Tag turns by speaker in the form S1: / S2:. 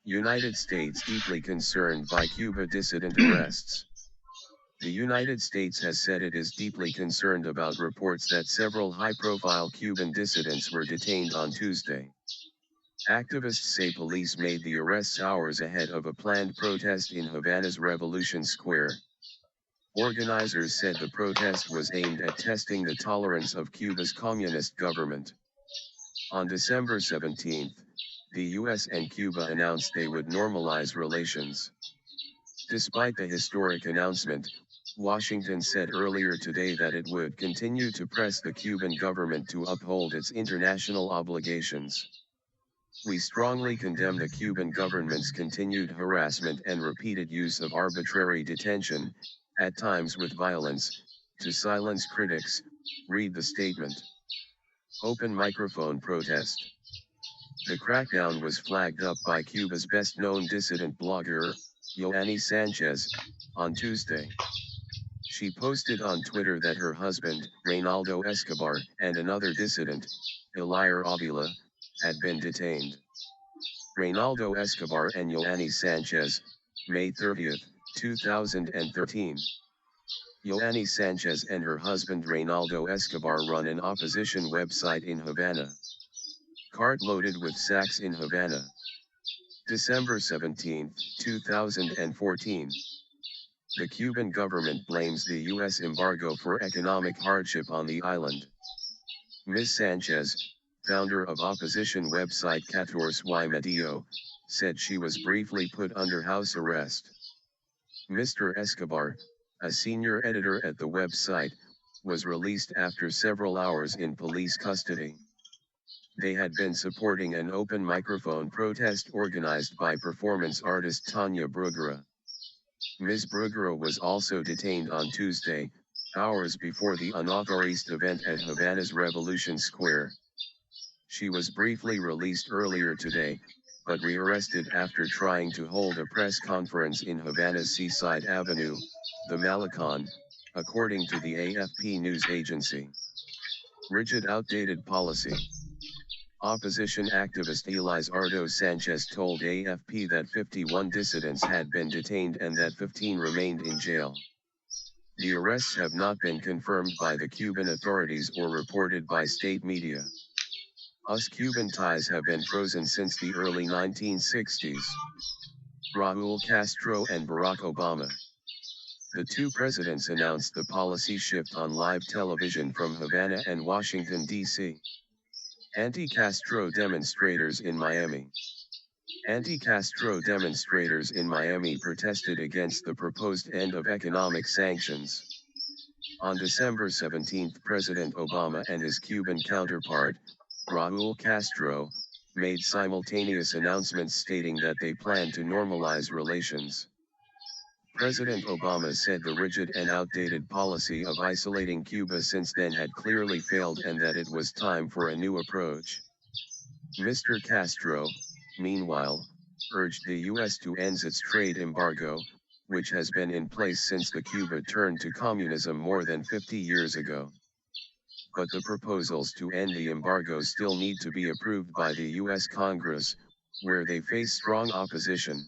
S1: United States deeply concerned by Cuba dissident arrests. The United States has said it is deeply concerned about reports that several high-profile Cuban dissidents were detained on Tuesday. Activists say police made the arrests hours ahead of a planned protest in Havana's Revolution Square. Organizers said the protest was aimed at testing the tolerance of Cuba's communist government. On December 17, the US and Cuba announced they would normalize relations. Despite the historic announcement, Washington said earlier today that it would continue to press the Cuban government to uphold its international obligations. We strongly condemn the Cuban government's continued harassment and repeated use of arbitrary detention, at times with violence, to silence critics, read the statement. Open microphone protest. The crackdown was flagged up by Cuba's best-known dissident blogger, Yoani Sanchez, on Tuesday. She posted on Twitter that her husband, Reynaldo Escobar, and another dissident, Ilir Avila, had been detained. Reynaldo Escobar and Yoani Sanchez, May 30, 2013. Yoani Sanchez and her husband Reynaldo Escobar run an opposition website in Havana. Cart loaded with sacks in Havana. December 17, 2014. The Cuban government blames the U.S. embargo for economic hardship on the island. Ms. Sanchez, founder of opposition website 14 Medio, said she was briefly put under house arrest. Mr. Escobar, a senior editor at the website, was released after several hours in police custody. They had been supporting an open microphone protest organized by performance artist Tanya Bruguera. Ms. Bruguera was also detained on Tuesday, hours before the unauthorized event at Havana's Revolution Square. She was briefly released earlier today, but rearrested after trying to hold a press conference in Havana's Seaside Avenue, the Malecon, according to the AFP news agency. Rigid outdated policy. Opposition activist Elizardo Sanchez told AFP that 51 dissidents had been detained and that 15 remained in jail. The arrests have not been confirmed by the Cuban authorities or reported by state media. US-Cuban ties have been frozen since the early 1960s. Raúl Castro and Barack Obama. The two presidents announced the policy shift on live television from Havana and Washington, D.C. Anti-Castro demonstrators in Miami. Anti-Castro demonstrators in Miami protested against the proposed end of economic sanctions. On December 17, President Obama and his Cuban counterpart, Raúl Castro, made simultaneous announcements stating that they plan to normalize relations. President Obama said the rigid and outdated policy of isolating Cuba since then had clearly failed and that it was time for a new approach. Mr. Castro, meanwhile, urged the U.S. to end its trade embargo, which has been in place since the Cuba turned to communism more than 50 years ago. But the proposals to end the embargo still need to be approved by the U.S. Congress, where they face strong opposition.